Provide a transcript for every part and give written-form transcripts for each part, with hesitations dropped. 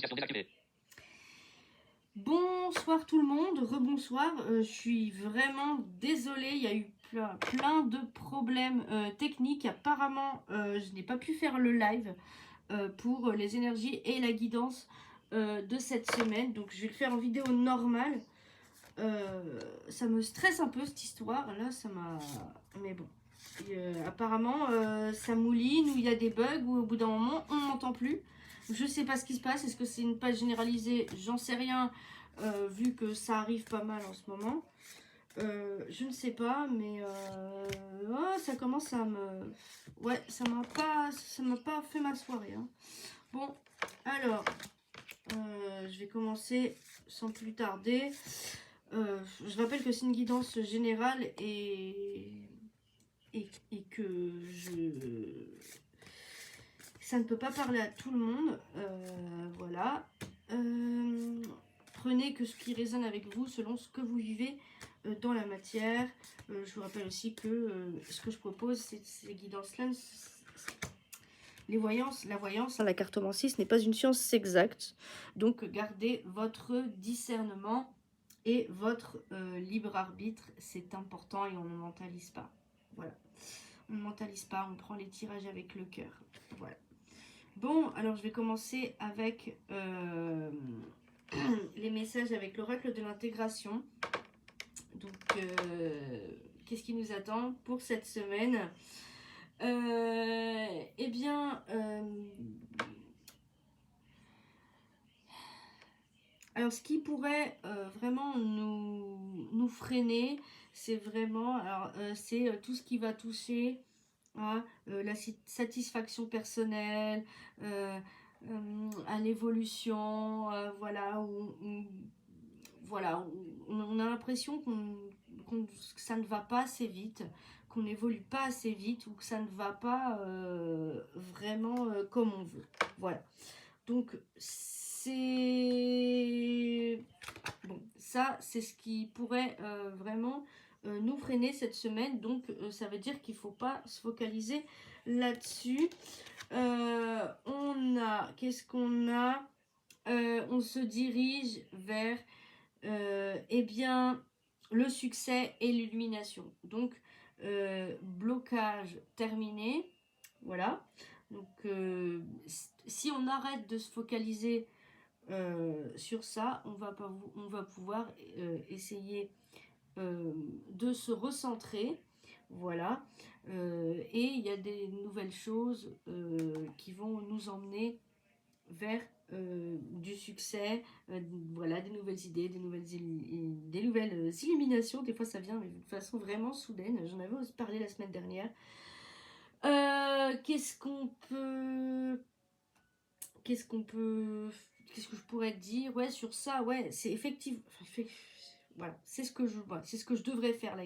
Notification désactivée. Bonsoir tout le monde, rebonsoir. Je suis vraiment désolée, il y a eu plein de problèmes techniques. Apparemment, je n'ai pas pu faire le live pour les énergies et la guidance de cette semaine. Donc je vais le faire en vidéo normale. Ça me stresse un peu cette histoire. Là, ça m'a... Mais bon. Apparemment, ça mouline ou il y a des bugs ou au bout d'un moment, on n'entend plus. Je sais pas ce qui se passe. Est-ce que c'est une page généralisée? J'en sais rien, vu que ça arrive pas mal en ce moment. Je ne sais pas, mais oh, ça commence à me... Ouais, ça m'a pas fait ma soirée. Hein. Bon, alors, je vais commencer sans plus tarder. Je rappelle que c'est une guidance générale et que ça ne peut pas parler à tout le monde. Voilà. Prenez que ce qui résonne avec vous selon ce que vous vivez dans la matière. Je vous rappelle aussi que ce que je propose, ces guidances-là, la voyance, la cartomancie, ce n'est pas une science exacte. Donc gardez votre discernement et votre libre arbitre, c'est important et on ne mentalise pas. Voilà. On ne mentalise pas, on prend les tirages avec le cœur. Voilà. Bon, alors je vais commencer avec les messages avec l'oracle de l'intégration. Donc, qu'est-ce qui nous attend pour cette semaine? Eh bien, alors ce qui pourrait vraiment nous freiner, c'est vraiment, alors c'est tout ce qui va toucher à la satisfaction personnelle, à l'évolution, voilà, voilà, on a l'impression que ça ne va pas assez vite, qu'on n'évolue pas assez vite ou que ça ne va pas vraiment comme on veut. Voilà. Donc c'est bon, ça c'est ce qui pourrait vraiment nous freiner cette semaine. Donc ça veut dire qu'il ne faut pas se focaliser là-dessus. Qu'est-ce qu'on a? On se dirige vers eh bien le succès et l'illumination. Donc blocage terminé. Voilà. Donc si on arrête de se focaliser sur ça, on va pouvoir essayer de se recentrer. Voilà. Et il y a des nouvelles choses qui vont nous emmener vers du succès, voilà, des nouvelles idées, des nouvelles illuminations. Des fois ça vient mais de façon vraiment soudaine. J'en avais aussi parlé la semaine dernière. Qu'est-ce que je pourrais dire, ouais, sur ça? Ouais, c'est effectivement, voilà, c'est ce que je devrais faire là,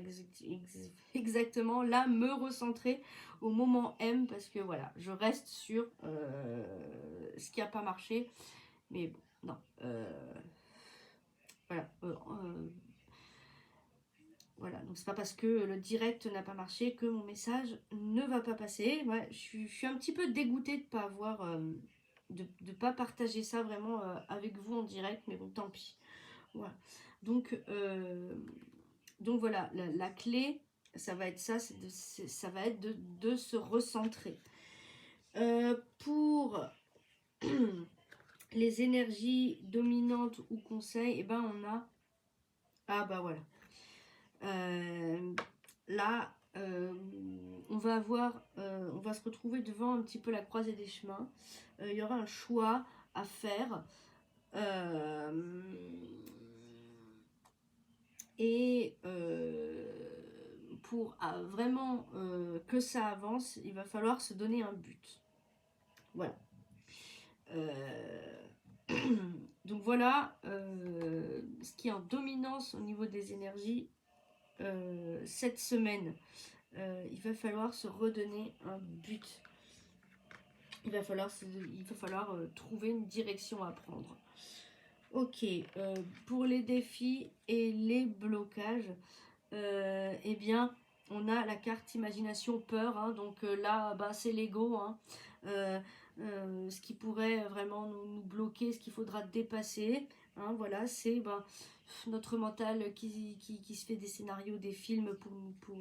exactement là, me recentrer au moment M, parce que voilà, je reste sur ce qui n'a pas marché, mais bon, non, voilà, voilà, donc c'est pas parce que le direct n'a pas marché que mon message ne va pas passer. Ouais, je suis un petit peu dégoûtée de pas avoir, de pas partager ça vraiment avec vous en direct, mais bon, tant pis. Voilà. Donc voilà, la clé, ça va être ça, ça va être de se recentrer. Pour les énergies dominantes ou conseils, et ben on a, ah bah voilà. Là, on va se retrouver devant un petit peu la croisée des chemins. Il y aura un choix à faire. Et pour vraiment que ça avance, il va falloir se donner un but. Voilà. Donc voilà ce qui est en dominance au niveau des énergies cette semaine. Il va falloir se redonner un but. Il va falloir trouver une direction à prendre. Ok, pour les défis et les blocages, eh bien, on a la carte imagination peur, hein, donc là bah, c'est l'ego, hein, ce qui pourrait vraiment nous bloquer, ce qu'il faudra dépasser, hein, voilà, c'est bah, notre mental qui se fait des scénarios, des films pour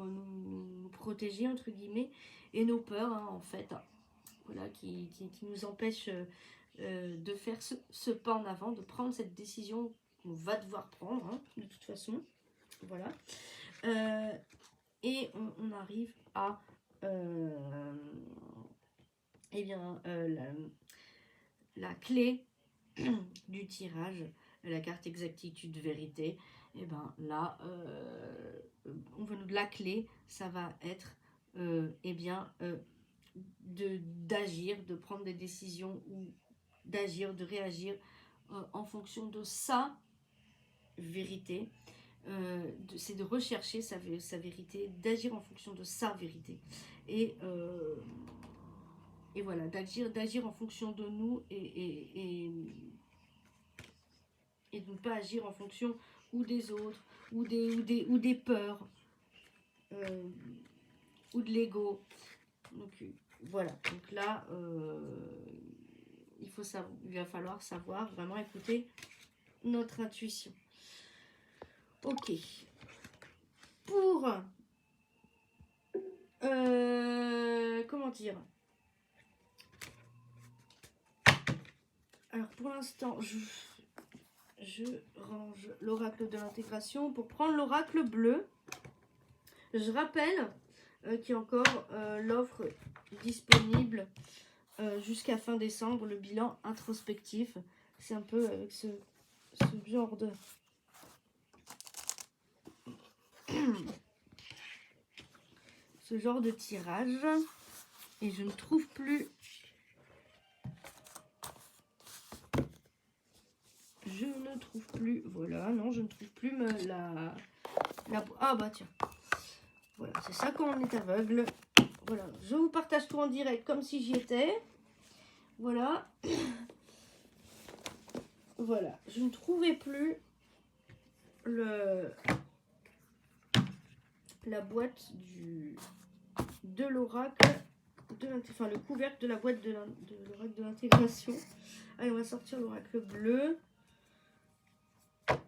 nous protéger entre guillemets, et nos peurs, hein, en fait, voilà, qui nous empêchent de faire ce pas en avant, de prendre cette décision qu'on va devoir prendre, hein, de toute façon, voilà. Et on arrive à eh bien, la clé du tirage, la carte exactitude vérité. Et ben là, on veut la clé, ça va être eh bien d'agir, de prendre des décisions ou d'agir, de réagir en fonction de sa vérité. C'est de rechercher sa vérité, d'agir en fonction de sa vérité. Et voilà, d'agir en fonction de nous et de ne pas agir en fonction ou des autres, ou des peurs, ou de l'ego. Donc voilà, donc là, il va falloir savoir vraiment écouter notre intuition. Ok. Pour comment dire, alors pour l'instant je range l'oracle de l'intégration pour prendre l'oracle bleu. Je rappelle qu'il y a encore l'offre disponible jusqu'à fin décembre, le bilan introspectif. C'est un peu avec ce genre de ce genre de tirage. Et je ne trouve plus voilà, non, je ne trouve plus la ah bah tiens, voilà, c'est ça quand on est aveugle. Voilà, je vous partage tout en direct comme si j'y étais. Voilà. Voilà, je ne trouvais plus la boîte de l'oracle, enfin le couvercle de la boîte de l'oracle de l'intégration. Allez, on va sortir l'oracle bleu.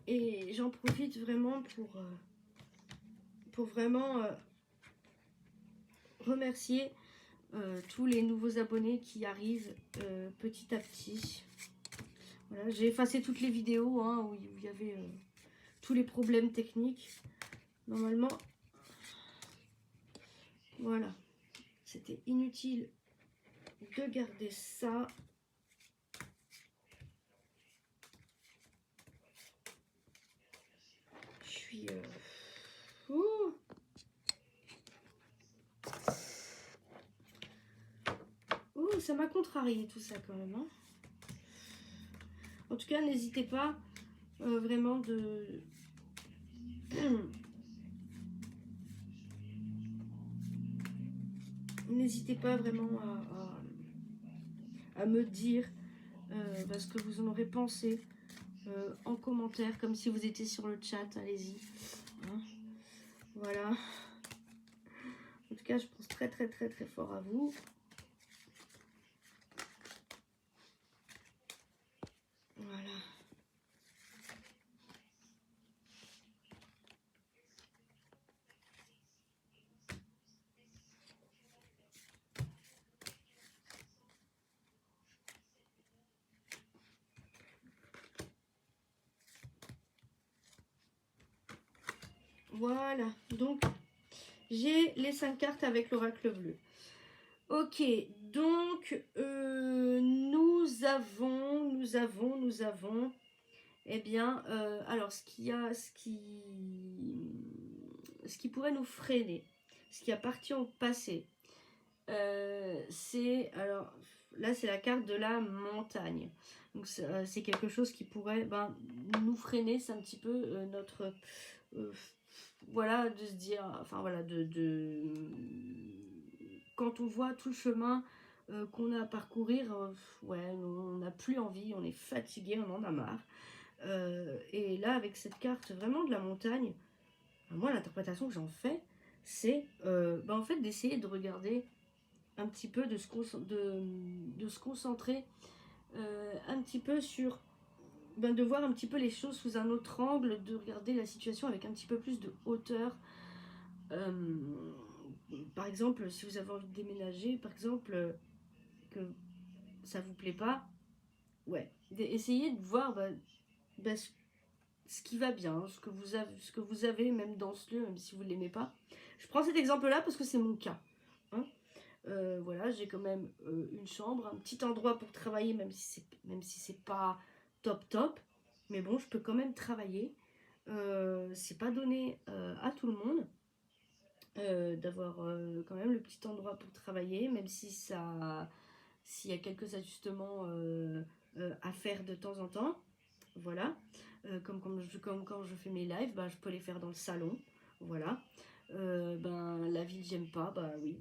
Et j'en profite vraiment pour vraiment remercier tous les nouveaux abonnés qui arrivent petit à petit. Voilà, j'ai effacé toutes les vidéos hein, où il y avait tous les problèmes techniques. Normalement, voilà, c'était inutile de garder ça. Je suis... ça m'a contrarié tout ça quand même. Hein. En tout cas, n'hésitez pas vraiment de... N'hésitez pas vraiment à me dire ce que vous en aurez pensé en commentaire, comme si vous étiez sur le chat, allez-y. Hein, voilà. En tout cas, je pense très très très très fort à vous. Voilà. Voilà, donc j'ai les 5 cartes avec l'oracle bleu. Ok, donc nous avons, eh bien, alors ce qui pourrait nous freiner, ce qui appartient au passé, c'est, alors là c'est la carte de la montagne. Donc c'est quelque chose qui pourrait nous freiner, c'est un petit peu notre... voilà, de se dire, enfin voilà, quand on voit tout le chemin qu'on a à parcourir, ouais, on n'a plus envie, on est fatigué, on en a marre. Et là, avec cette carte vraiment de la montagne, Moi, l'interprétation que j'en fais, c'est en fait d'essayer de regarder un petit peu, de se concentrer un petit peu sur, de voir un petit peu les choses sous un autre angle, de regarder la situation avec un petit peu plus de hauteur. Par exemple, si vous avez envie de déménager, par exemple, que ça vous plaît pas, ouais, essayez de voir ce qui va bien, ce que vous avez même dans ce lieu, même si vous ne l'aimez pas. Je prends cet exemple-là parce que c'est mon cas. Hein. Voilà, j'ai quand même une chambre, un petit endroit pour travailler, même si c'est pas top top. Mais bon, je peux quand même travailler. C'est pas donné à tout le monde d'avoir quand même le petit endroit pour travailler, même si s'il y a quelques ajustements à faire de temps en temps. Voilà. Comme quand je fais mes lives, je peux les faire dans le salon. Voilà. La ville, j'aime pas. Bah oui,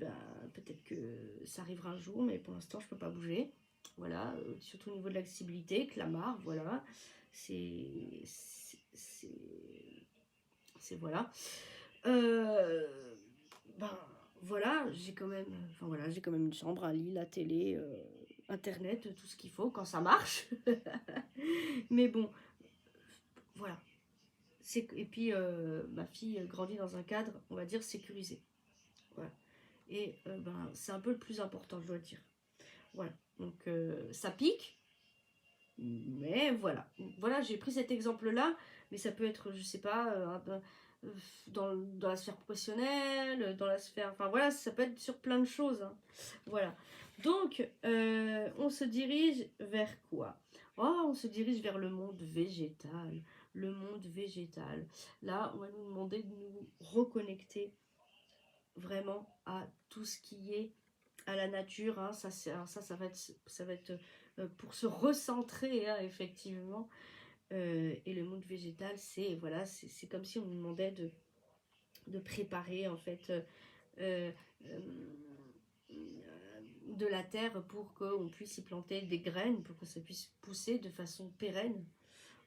peut-être que ça arrivera un jour, mais pour l'instant, je peux pas bouger. Voilà. Surtout au niveau de l'accessibilité, Clamart, voilà. C'est. Voilà. Euh, ben voilà, j'ai quand même une chambre, un lit, la télé, internet, tout ce qu'il faut quand ça marche. Mais bon, voilà. Et puis ma fille grandit dans un cadre, on va dire, sécurisé. Voilà. Et c'est un peu le plus important, je dois dire. Voilà. Donc ça pique, mais voilà. Voilà, j'ai pris cet exemple-là, mais ça peut être, je sais pas, dans la sphère professionnelle, dans la sphère... Enfin voilà, ça peut être sur plein de choses. Hein. Voilà. Donc, on se dirige vers quoi? Oh, on se dirige vers le monde végétal. Le monde végétal. Là, on va nous demander de nous reconnecter vraiment à tout ce qui est à la nature. Hein. Ça va être pour se recentrer, hein, effectivement. Et le monde végétal, c'est voilà, c'est comme si on nous demandait de préparer en fait euh, euh, de la terre pour qu'on puisse y planter des graines, pour que ça puisse pousser de façon pérenne.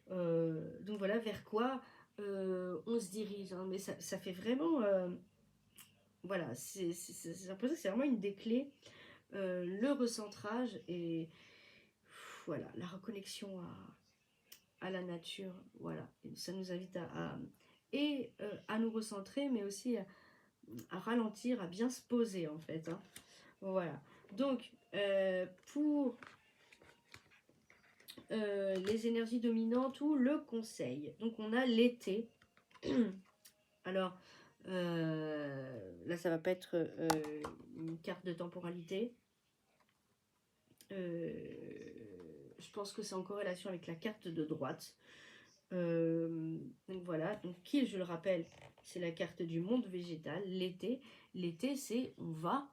Donc voilà vers quoi on se dirige. Hein. Mais ça fait vraiment... voilà, j'ai l'impression que c'est vraiment une des clés. Le recentrage et voilà, la reconnexion à la nature. Voilà, et ça nous invite à nous recentrer, mais aussi à ralentir, à bien se poser en fait. Hein. Voilà. Donc, pour les énergies dominantes ou le conseil. Donc, on a l'été. Alors, là, ça va pas être une carte de temporalité. Je pense que c'est en corrélation avec la carte de droite. Donc voilà, donc qui, je le rappelle, c'est la carte du monde végétal, l'été. L'été, c'est on va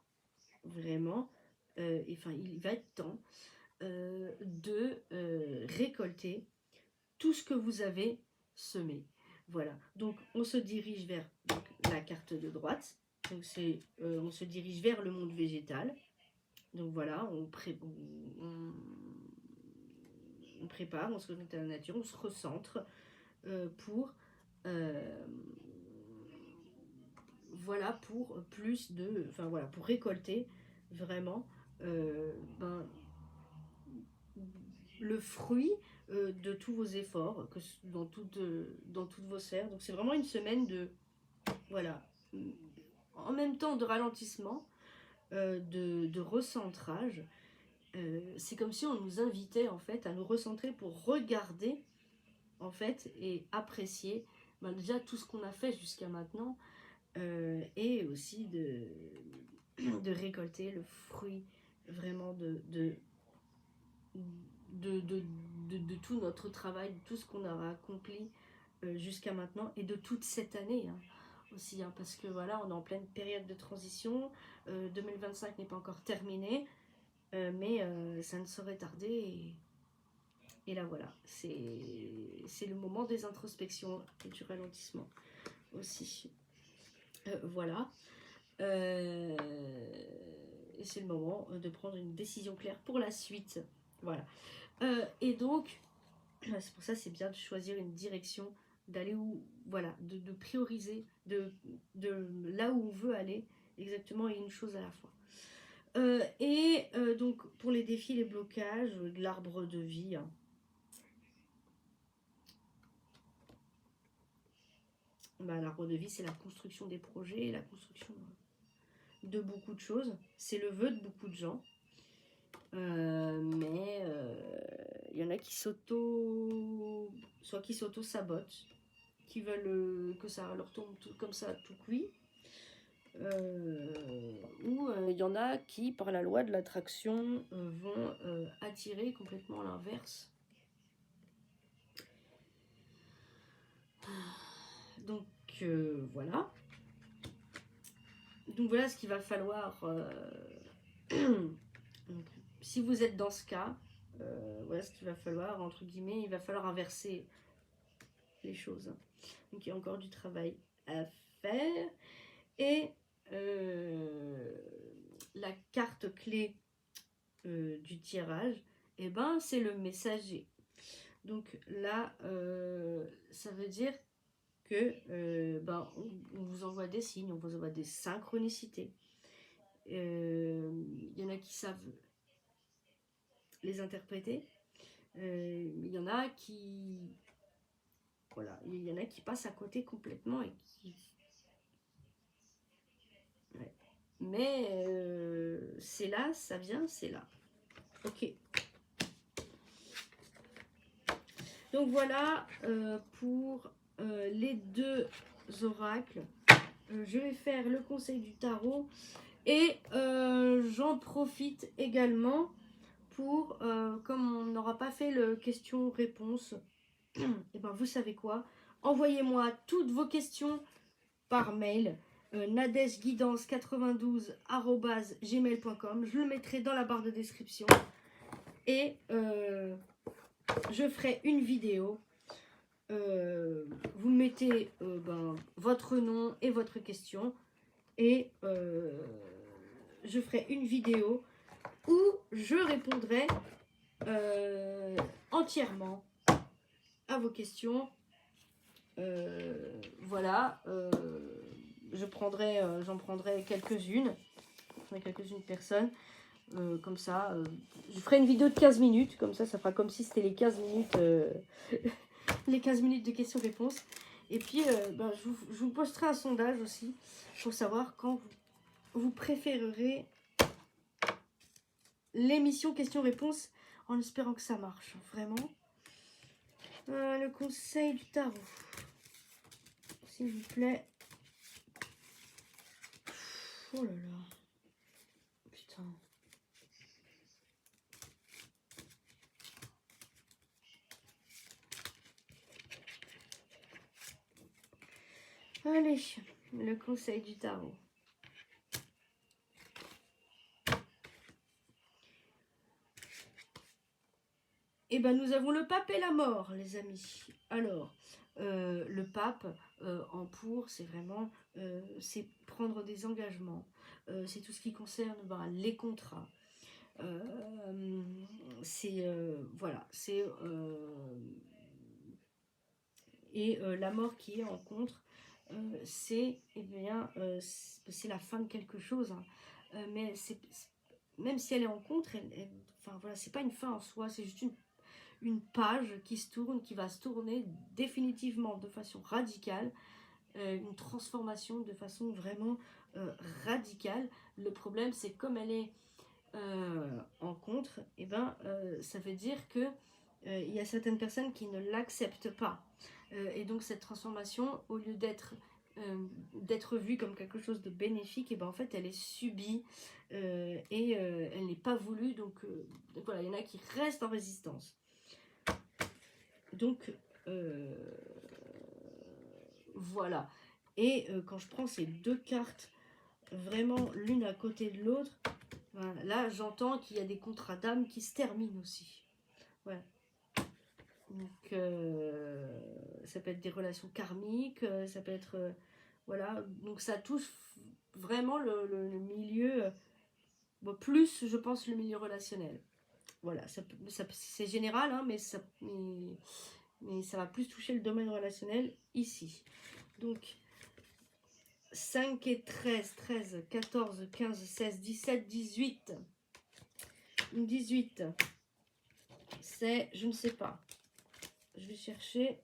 vraiment, il va être temps de récolter tout ce que vous avez semé. Voilà, donc on se dirige vers la carte de droite. Donc on se dirige vers le monde végétal. Donc voilà, on prépare, on se connecte à la nature, on se recentre pour pour plus de, pour récolter vraiment le fruit de tous vos efforts dans toutes vos sphères. Donc c'est vraiment une semaine de voilà, en même temps de ralentissement, de recentrage. C'est comme si on nous invitait en fait à nous recentrer pour regarder en fait et apprécier déjà tout ce qu'on a fait jusqu'à maintenant et aussi de récolter le fruit vraiment de tout notre travail, de tout ce qu'on a accompli jusqu'à maintenant et de toute cette année hein, aussi hein, parce que voilà on est en pleine période de transition 2025 n'est pas encore terminé mais ça ne saurait tarder et là voilà c'est le moment des introspections et du ralentissement aussi voilà et c'est le moment de prendre une décision claire pour la suite voilà et donc c'est pour ça c'est bien de choisir une direction d'aller où, voilà, de prioriser, de là où on veut aller exactement et une chose à la fois. Donc pour les défis, les blocages, de l'arbre de vie, hein. Bah, l'arbre de vie, c'est la construction des projets, la construction de beaucoup de choses. C'est le vœu de beaucoup de gens. Mais il y en a qui soit qui s'auto-sabotent, qui veulent que ça leur tombe tout, comme ça tout cuit. Ou il y en a qui, par la loi de l'attraction, vont attirer complètement l'inverse. Donc voilà. Donc voilà ce qu'il va falloir. Donc, si vous êtes dans ce cas, voilà ce qu'il va falloir, entre guillemets, il va falloir inverser les choses. Donc il y a encore du travail à faire. Et la carte clé du tirage, eh ben, c'est le messager. Donc là, ça veut dire que on vous envoie des signes, on vous envoie des synchronicités. Il y en a qui savent les interpréter. Il y en a qui... Voilà, il y en a qui passent à côté complètement et qui... Ouais. Mais c'est là, ça vient, c'est là. Ok. Donc voilà pour les deux oracles. Je vais faire le conseil du tarot. Et j'en profite également pour, comme on n'aura pas fait le question-réponse, et ben vous savez quoi, envoyez-moi toutes vos questions par mail, nadègeguidance92@gmail.com. Je le mettrai dans la barre de description. Et je ferai une vidéo. Vous mettez votre nom et votre question. Et je ferai une vidéo où je répondrai entièrement à vos questions. Voilà, j'en prendrai quelques-unes. Quelques-unes personnes. Comme ça, je ferai une vidéo de 15 minutes. Comme ça fera comme si c'était les 15 minutes, les 15 minutes de questions-réponses. Et puis, je vous posterai un sondage aussi pour savoir quand vous préférerez l'émission questions-réponses, en espérant que ça marche, vraiment. Le conseil du tarot, s'il vous plaît. Oh là là. Putain. Allez, le conseil du tarot. Eh ben, nous avons le pape et la mort, les amis. Alors, le pape, en pour, c'est vraiment c'est prendre des engagements. C'est tout ce qui concerne les contrats. C'est voilà, c'est et la mort qui est en contre, c'est c'est la fin de quelque chose. Hein. Mais même si elle est en contre, enfin voilà, c'est pas une fin en soi, c'est juste une page qui se tourne, qui va se tourner définitivement de façon radicale, une transformation de façon vraiment radicale. Le problème, c'est comme elle est en contre, et ça veut dire que il y a certaines personnes qui ne l'acceptent pas. Et donc cette transformation, au lieu d'être vue comme quelque chose de bénéfique, et en fait elle est subie et elle n'est pas voulue. Donc voilà, il y en a qui restent en résistance. Donc voilà. Et quand je prends ces deux cartes vraiment l'une à côté de l'autre, voilà, là j'entends qu'il y a des contrats d'âme qui se terminent aussi. Ouais. Donc ça peut être des relations karmiques, ça peut être voilà, donc ça touche vraiment le milieu, plus je pense le milieu relationnel. Voilà, c'est général, hein, mais mais ça va plus toucher le domaine relationnel ici. Donc, 5 et 13, 13, 14, 15, 16, 17, 18. 18, c'est, je ne sais pas. Je vais chercher.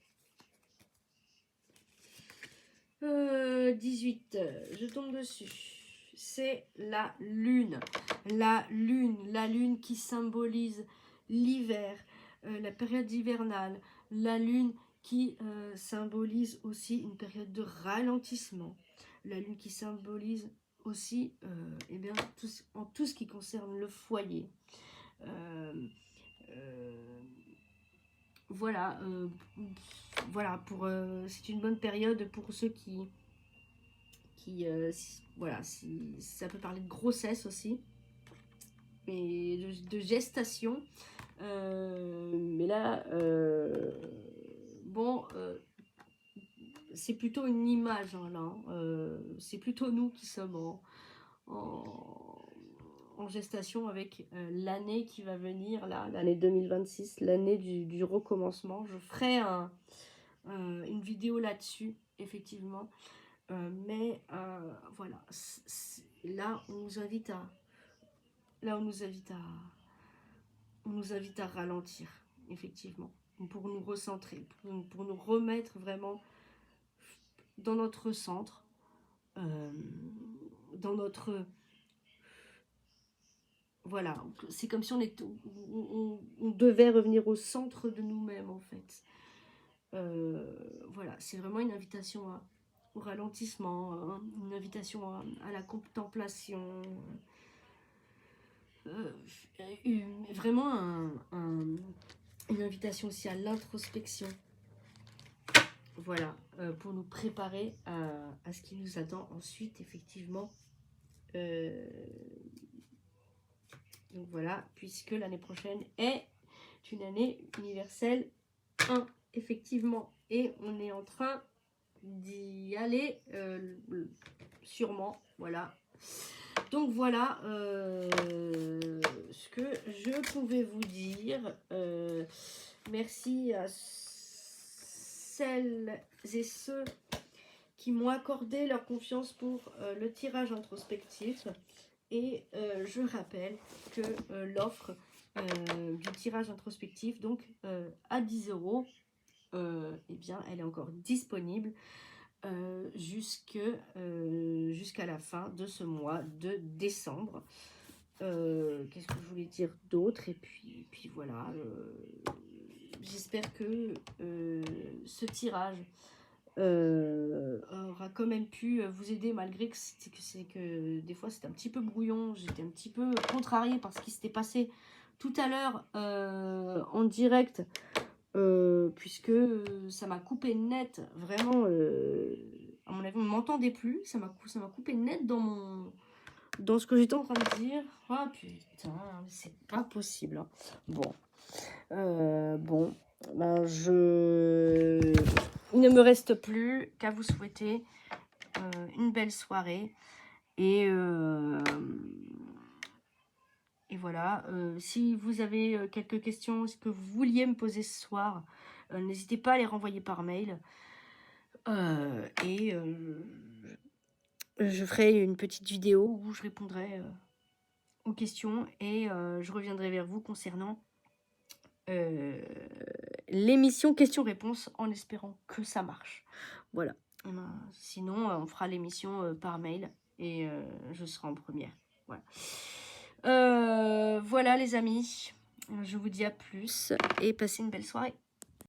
18, je tombe dessus. C'est la lune. La lune qui symbolise l'hiver, la période hivernale. La lune qui symbolise aussi une période de ralentissement. La lune qui symbolise aussi eh bien, tout ce qui concerne le foyer. Voilà, voilà c'est une bonne période pour ceux qui voilà, ça peut parler de grossesse aussi et de gestation, mais là bon, c'est plutôt une image hein, là, c'est plutôt nous qui sommes en gestation avec l'année qui va venir là, l'année 2026, l'année du recommencement. Je ferai une vidéo là-dessus effectivement. Mais voilà, là on nous invite à on nous invite à ralentir effectivement pour nous recentrer, pour nous remettre vraiment dans notre centre, dans notre voilà, c'est comme si on devait revenir au centre de nous-mêmes en fait. Voilà, c'est vraiment une invitation au ralentissement, hein, une invitation à la contemplation, vraiment une invitation aussi à l'introspection. Voilà, pour nous préparer à ce qui nous attend ensuite, effectivement. Donc voilà, puisque l'année prochaine est une année universelle 1, effectivement. Et on est en train d'y aller sûrement, voilà. Donc voilà ce que je pouvais vous dire. Merci à celles et ceux qui m'ont accordé leur confiance pour le tirage introspectif. Et je rappelle que l'offre du tirage introspectif, donc à 10 €, eh bien, elle est encore disponible jusqu'à la fin de ce mois de décembre. Qu'est-ce que je voulais dire d'autre? Et puis voilà, j'espère que ce tirage aura quand même pu vous aider, malgré que des fois c'était un petit peu brouillon. J'étais un petit peu contrariée par ce qui s'était passé tout à l'heure en direct, puisque ça m'a coupé net, vraiment, à mon avis on ne m'entendait plus, ça m'a coupé net dans ce que j'étais en train de dire. Ah putain, c'est pas possible hein. Bon, bon, ben il ne me reste plus qu'à vous souhaiter une belle soirée et voilà, si vous avez quelques questions que vous vouliez me poser ce soir, n'hésitez pas à les renvoyer par mail. Et je ferai une petite vidéo où je répondrai aux questions et je reviendrai vers vous concernant l'émission questions-réponses en espérant que ça marche. Voilà. Sinon, on fera l'émission par mail et je serai en première. Voilà. Voilà les amis, je vous dis à plus et passez une belle soirée.